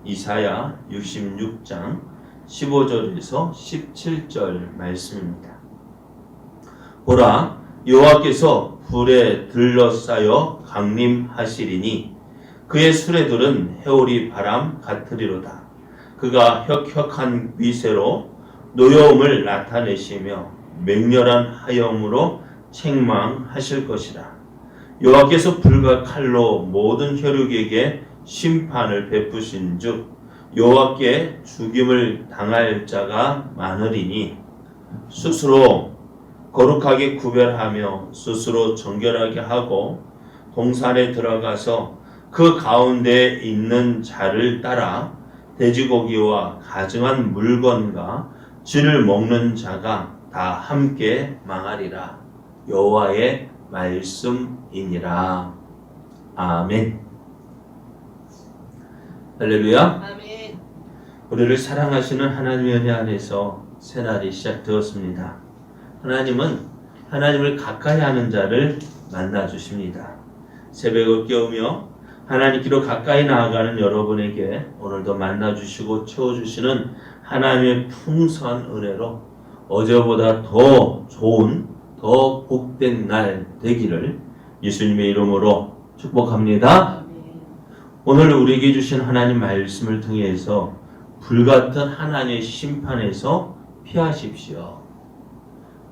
이사야 66장 15절에서 17절 말씀입니다. 보라, 여호와께서 불에 들러싸여 강림하시리니 그의 수레들은 해오리 바람 같으리로다. 그가 혁혁한 위세로 노여움을 나타내시며 맹렬한 하염으로 책망하실 것이라. 여호와께서 불과 칼로 모든 혈육에게 심판을 베푸신즉 여호와께 죽임을 당할 자가 많으리니 스스로 거룩하게 구별하며 스스로 정결하게 하고 동산에 들어가서 그 가운데 있는 자를 따라 돼지고기와 가증한 물건과 쥐를 먹는 자가 다 함께 망하리라. 여호와의 말씀이니라. 아멘. 할렐루야. 아멘. 우리를 사랑하시는 하나님의 은혜 안에서 새날이 시작되었습니다. 하나님은 하나님을 가까이 하는 자를 만나주십니다. 새벽을 깨우며 하나님께로 가까이 나아가는 여러분에게 오늘도 만나주시고 채워주시는 하나님의 풍성한 은혜로 어제보다 더 좋은 더 복된 날 되기를 예수님의 이름으로 축복합니다. 아멘. 오늘 우리에게 주신 하나님 말씀을 통해서 불같은 하나님의 심판에서 피하십시오.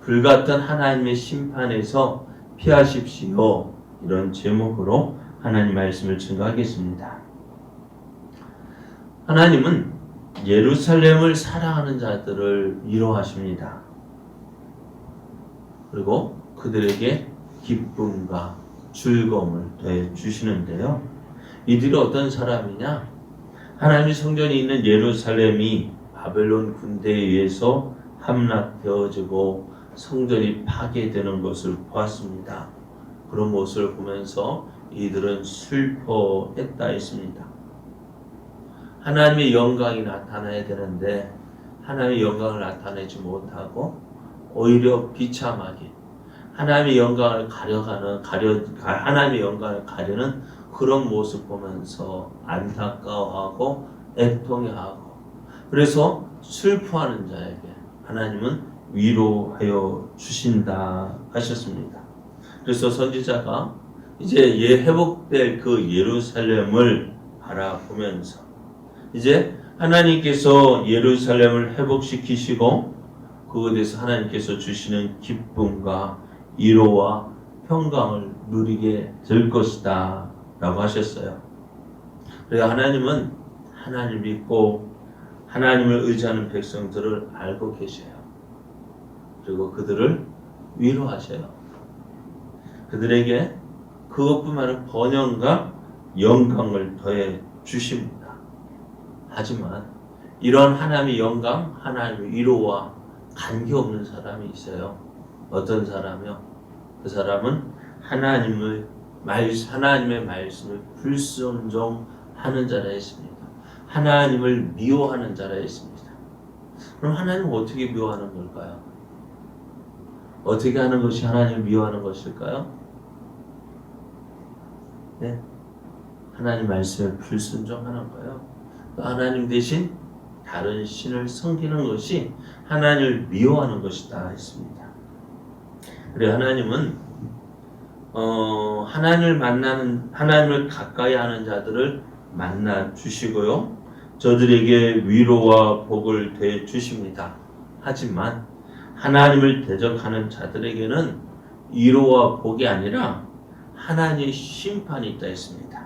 불같은 하나님의 심판에서 피하십시오. 이런 제목으로 하나님 말씀을 증거하겠습니다. 하나님은 예루살렘을 사랑하는 자들을 위로하십니다. 그리고 그들에게 기쁨과 즐거움을 더해 주시는데요. 이들이 어떤 사람이냐? 하나님의 성전이 있는 예루살렘이 바벨론 군대에 의해서 함락되어지고 성전이 파괴되는 것을 보았습니다. 그런 모습을 보면서 이들은 슬퍼했다 했습니다. 하나님의 영광이 나타나야 되는데 하나님의 영광을 나타내지 못하고 오히려 비참하게 하나님의 영광을 하나님의 영광을 가려는 그런 모습 보면서 안타까워하고 애통해하고 그래서 슬퍼하는 자에게 하나님은 위로하여 주신다 하셨습니다. 그래서 선지자가 이제 회복될 그 예루살렘을 바라보면서 이제 하나님께서 예루살렘을 회복시키시고 그것에서 하나님께서 주시는 기쁨과 위로와 평강을 누리게 될 것이다 라고 하셨어요. 그래서 하나님은 하나님을 믿고 하나님을 의지하는 백성들을 알고 계셔요. 그리고 그들을 위로하셔요. 그들에게 그것뿐만 아니라 번영과 영광을 더해 주십니다. 하지만 이런 하나님의 영광, 하나님의 위로와 관계없는 사람이 있어요. 어떤 사람이요? 그 사람은 하나님의 말씀을 불순종하는 자라 했습니다. 하나님을 미워하는 자라 했습니다. 그럼 하나님은 어떻게 미워하는 걸까요? 어떻게 하는 것이 하나님을 미워하는 것일까요? 네, 하나님 말씀을 불순종하는 거예요. 하나님 대신 다른 신을 섬기는 것이 하나님을 미워하는 것이다 했습니다. 그래 하나님은 하나님을 가까이 하는 자들을 만나 주시고요. 저들에게 위로와 복을 대 주십니다. 하지만 하나님을 대적하는 자들에게는 위로와 복이 아니라 하나님의 심판이 있다 했습니다.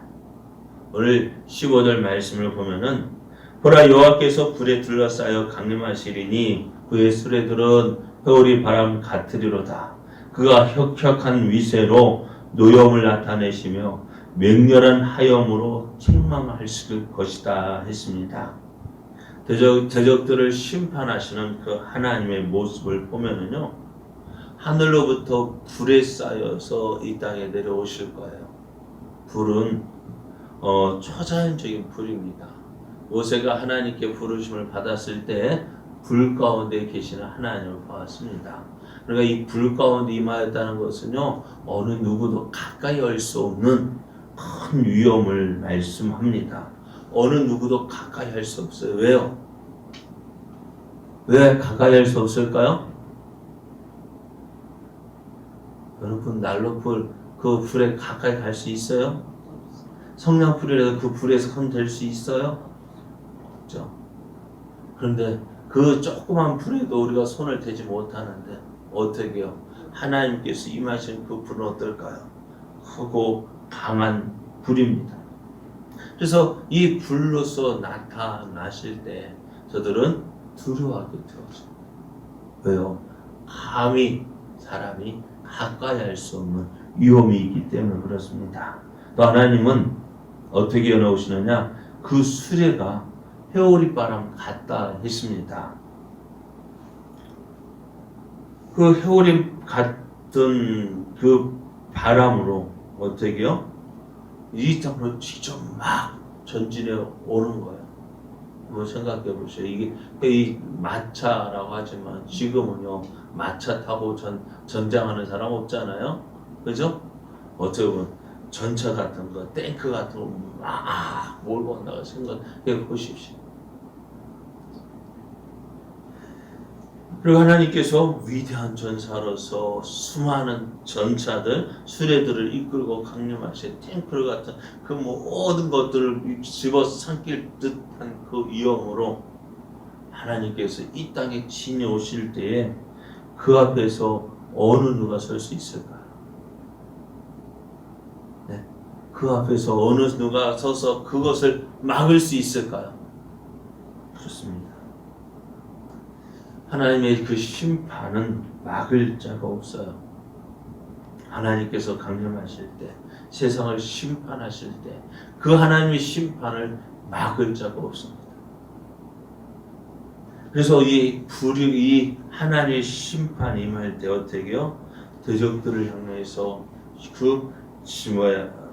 오늘 15절 말씀을 보면은 보라 여호와께서 불에 둘러싸여 강림하시리니 그의 수레들은 해오리 바람 같으리로다. 그가 혁혁한 위세로 노여움을 나타내시며 맹렬한 하염으로 책망하실 것이다 했습니다. 대적들을 심판하시는 그 하나님의 모습을 보면은요, 하늘로부터 불에 쌓여서 이 땅에 내려오실 거예요. 불은 초자연적인 불입니다. 모세가 하나님께 부르심을 받았을 때 불 가운데 계시는 하나님을 보았습니다. 그러니까 이 불 가운데 임하였다는 것은요, 어느 누구도 가까이 할 수 없는 큰 위험을 말씀합니다. 어느 누구도 가까이 할 수 없어요. 왜요? 왜 가까이 할 수 없을까요? 여러분 난로불 그 불에 가까이 갈 수 있어요? 성냥불이라도 그 불에서 손 댈 수 있어요? 없죠. 그런데 그 조그만 불에도 우리가 손을 대지 못하는데 어떻게 해요? 하나님께서 임하신 그 불은 어떨까요? 크고 강한 불입니다. 그래서 이 불로서 나타나실 때 저들은 두려워하게 되어져요. 왜요? 감히 사람이 가까이 할 수 없는 위험이 있기 때문에 그렇습니다. 또 하나님은 어떻게 해놓으시느냐? 그 수레가 회오리 바람 같다 했습니다. 그 회오리 같은 그 바람으로 어떻게요? 이 땅으로 직접 막 전진해 오는 거예요. 한번 생각해 보세요. 이게 이 마차라고 하지만 지금은요 마차 타고 전장하는 사람 없잖아요. 그죠? 어떻게 보면 전차 같은 거, 탱크 같은 거 막 몰고 온다고 생각해 보십시오. 그리고 하나님께서 위대한 전사로서 수많은 전차들, 수레들을 이끌고 강림하신 탱크 같은 그 모든 것들을 집어삼킬 듯한 그 위험으로 하나님께서 이 땅에 진이 오실 때에 그 앞에서 어느 누가 설 수 있을까요? 네. 그 앞에서 어느 누가 서서 그것을 막을 수 있을까요? 그렇습니다. 하나님의 그 심판은 막을 자가 없어요. 하나님께서 강림하실 때, 세상을 심판하실 때, 그 하나님의 심판을 막을 자가 없습니다. 그래서 이 하나님의 심판이 임할 때 어떻게요? 대적들을 향해서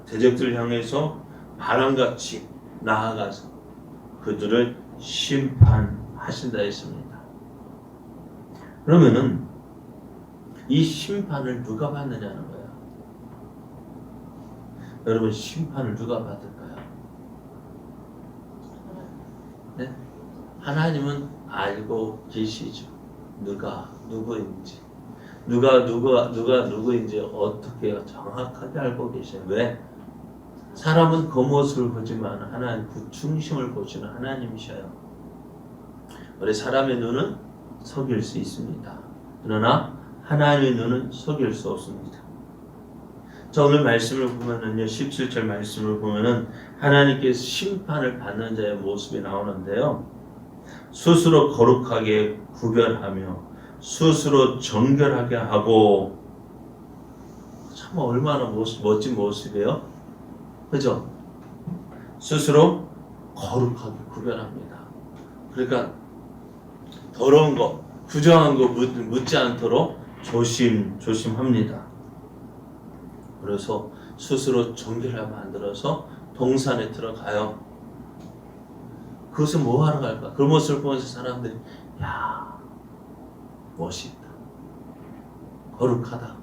대적들을 향해서 바람같이 나아가서 그들을 심판하신다 했습니다. 그러면은 이 심판을 누가 받느냐는 거예요. 여러분 심판을 누가 받을까요? 네? 하나님은 알고 계시죠. 누가 누구인지, 누가 누구인지 어떻게 정확하게 알고 계셔요. 왜? 사람은 겉모습을 보지만 하나님 그 중심을 보시는 하나님이셔요. 우리 사람의 눈은 속일 수 있습니다. 그러나 하나님의 눈은 속일 수 없습니다. 자, 오늘 말씀을 보면은요, 17절 말씀을 보면은 하나님께서 심판을 받는 자의 모습이 나오는데요. 스스로 거룩하게 구별하며 스스로 정결하게 하고, 참 얼마나 멋진 모습이에요. 그죠? 스스로 거룩하게 구별합니다. 그러니까 더러운 거, 부정한 거 묻지 않도록 조심합니다. 그래서 스스로 정결하게 만들어서 동산에 들어가요. 그것은 뭐 하러 갈까? 그 모습을 보면서 사람들이 야, 멋있다, 거룩하다,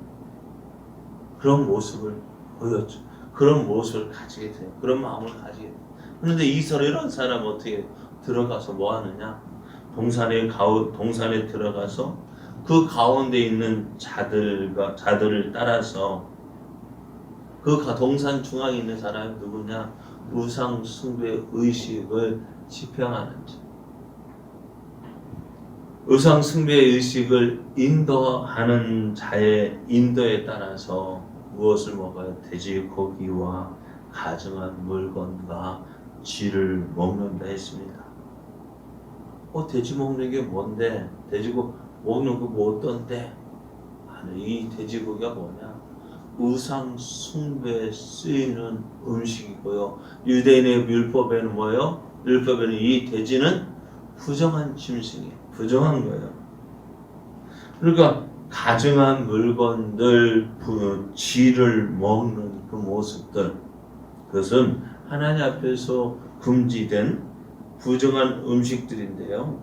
그런 모습을 보였죠. 그런 모습을 가지게 돼요. 그런 마음을 가지게 돼요. 그런데 이런 사람은 어떻게 들어가서 뭐 하느냐? 동산에 들어가서 그 가운데 있는 자들을 따라서 그 동산 중앙에 있는 사람이 누구냐? 우상 숭배 의식을 집행하는 자. 우상 숭배 의식을 인도하는 자의 인도에 따라서 무엇을 먹어요? 돼지고기와 가증한 물건과 쥐를 먹는다 했습니다. 돼지 먹는 게 뭔데? 돼지고 먹는 거 뭐 어떤데? 아니, 이 돼지고기가 뭐냐? 우상 숭배에 쓰이는 음식이고요. 유대인의 율법에는 뭐예요? 율법에는 이 돼지는 부정한 짐승이에요. 부정한 거예요. 그러니까 가증한 물건들, 쥐를 먹는 그 모습들, 그것은 하나님 앞에서 금지된 부정한 음식들인데요.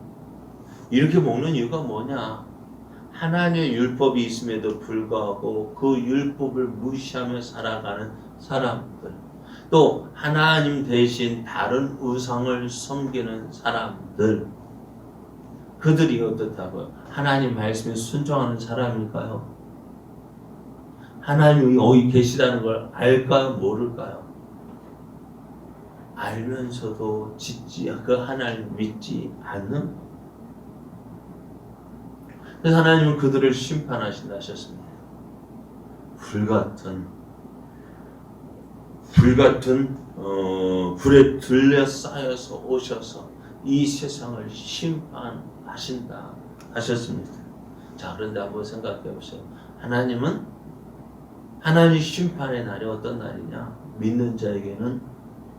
이렇게 먹는 이유가 뭐냐? 하나님의 율법이 있음에도 불구하고 그 율법을 무시하며 살아가는 사람들, 또 하나님 대신 다른 우상을 섬기는 사람들, 그들이 어떻다고요? 하나님 말씀에 순종하는 사람일까요? 하나님이 여기 계시다는 걸 알까요? 모를까요? 알면서도 그 하나님 믿지 않는? 그래서 하나님은 그들을 심판하신다 하셨습니다. 불같은 불에 둘러싸여서 오셔서 이 세상을 심판하신다 하셨습니다. 자, 그런데 한번 생각해 보세요. 하나님 심판의 날이 어떤 날이냐? 믿는 자에게는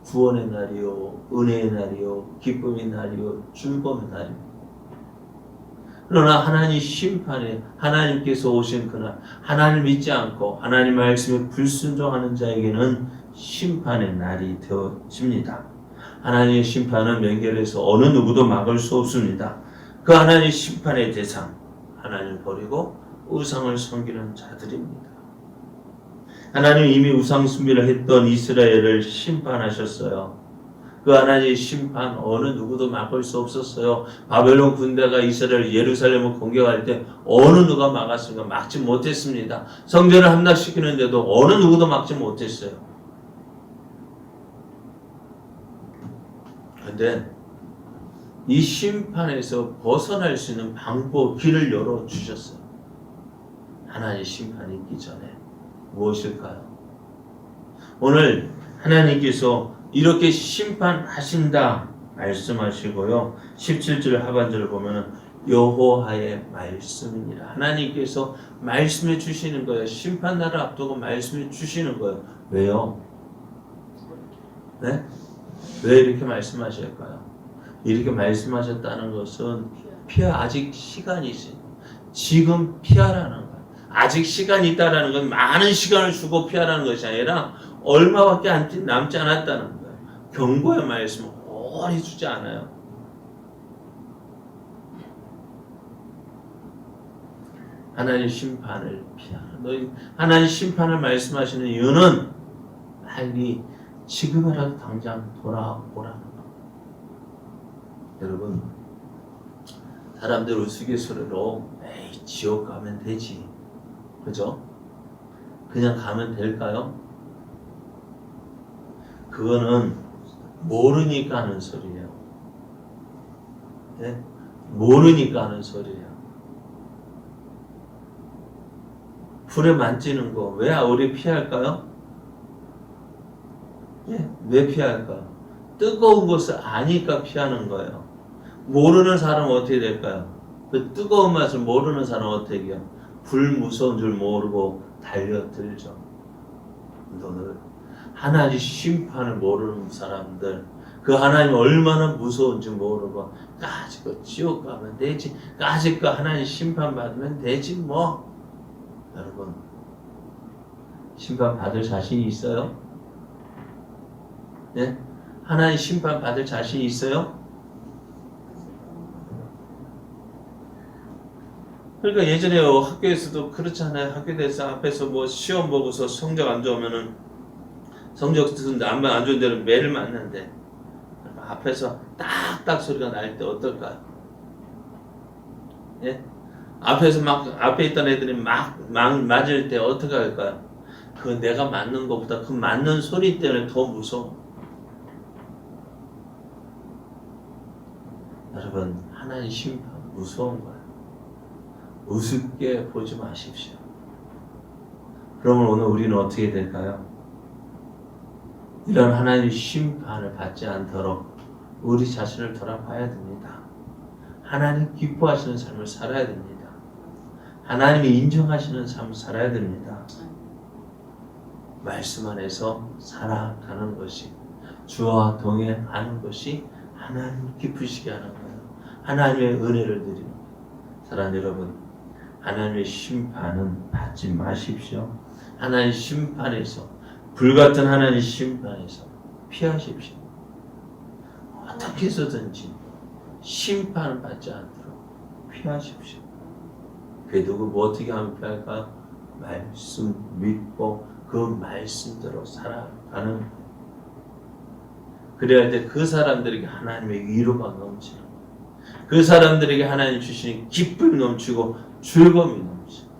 구원의 날이요, 은혜의 날이요, 기쁨의 날이요, 즐거움의 날입니다. 그러나 하나님 심판에 하나님께서 오신 그날, 하나님 믿지 않고 하나님 말씀에 불순종하는 자에게는 심판의 날이 되어집니다. 하나님의 심판은 명결해서 어느 누구도 막을 수 없습니다. 그 하나님의 심판의 대상, 하나님을 버리고 우상을 섬기는 자들입니다. 하나님 이미 우상 숭배를 했던 이스라엘을 심판하셨어요. 그 하나님의 심판 어느 누구도 막을 수 없었어요. 바벨론 군대가 이스라엘 예루살렘을 공격할 때 어느 누가 막았습니까? 막지 못했습니다. 성전을 함락시키는데도 어느 누구도 막지 못했어요. 그런데 이 심판에서 벗어날 수 있는 방법, 길을 열어주셨어요. 하나님의 심판이 있기 전에. 무엇일까요? 오늘 하나님께서 이렇게 심판하신다 말씀하시고요. 17절 하반절을 보면은 여호와의 말씀이니라. 하나님께서 말씀해 주시는 거예요. 심판날을 앞두고 말씀해 주시는 거예요. 왜요? 네? 왜 이렇게 말씀하실까요? 이렇게 말씀하셨다는 것은 아직 시간이 있어요. 지금 피하라는 거예요. 아직 시간이 있다라는 건 많은 시간을 주고 피하라는 것이 아니라 얼마밖에 남지 않았다는 거예요. 경고의 말씀을 오래 주지 않아요. 하나님 심판을 피하라. 하나님 심판을 말씀하시는 이유는 빨리 지금이라도 당장 돌아오라는 거예요. 여러분, 사람들 우스갯소리로 에이 지옥 가면 되지, 그죠? 그냥 가면 될까요? 그거는 모르니까 하는 소리예요. 네? 모르니까 하는 소리예요. 불에 만지는 거 왜 우리 피할까요? 예? 왜 피할까요? 뜨거운 것을 아니까 피하는 거예요. 모르는 사람은 어떻게 될까요? 그 뜨거운 맛을 모르는 사람은 어떻게 해요? 불 무서운 줄 모르고 달려들죠. 너는 하나님 심판을 모르는 사람들, 그 하나님 얼마나 무서운지 모르고 까짓거 지옥 가면 되지, 까짓거 하나님 심판 받으면 되지 뭐. 여러분, 심판 받을 자신이 있어요? 네? 하나님 심판 받을 자신이 있어요? 그러니까 예전에 학교에서도 그렇잖아요. 학교에서 앞에서 뭐 시험 보고서 성적 안 좋으면은 성적 듣는데 안 좋은 데는 매를 맞는데 앞에서 딱딱 소리가 날 때 어떨까요? 예? 앞에서 앞에 있던 애들이 막 맞을 때 어떻게 할까요? 그 내가 맞는 것보다 그 맞는 소리 때문에 더 무서워. 여러분, 하나님 심판 무서운 거예요. 우습게 보지 마십시오. 그러면 오늘 우리는 어떻게 될까요? 이런 하나님의 심판을 받지 않도록 우리 자신을 돌아봐야 됩니다. 하나님 기뻐하시는 삶을 살아야 됩니다. 하나님이 인정하시는 삶을 살아야 됩니다. 말씀 안에서 살아가는 것이, 주와 동행하는 것이 하나님 기쁘시게 하는 거예요. 하나님의 은혜를 드리는 거예요. 사랑하는 여러분, 하나님의 심판은 받지 마십시오. 하나님의 심판에서, 불같은 하나님의 심판에서 피하십시오. 어떻게 해서든지 심판을 받지 않도록 피하십시오. 그 누구 뭐 어떻게 하면 피할까요? 말씀 믿고 그 말씀대로 살아가는 거예요. 그래야 할 때 그 사람들에게 하나님의 위로가 넘치는, 그 사람들에게 하나님 주시는 기쁨이 넘치고 즐거움이 넘치는.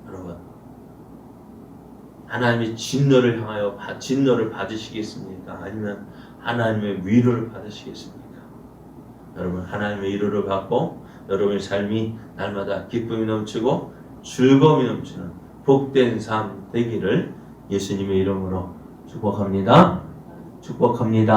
여러분, 하나님의 진노를 향하여 진노를 받으시겠습니까? 아니면 하나님의 위로를 받으시겠습니까? 여러분, 하나님의 위로를 받고 여러분의 삶이 날마다 기쁨이 넘치고 즐거움이 넘치는 복된 삶 되기를 예수님의 이름으로 축복합니다. 축복합니다.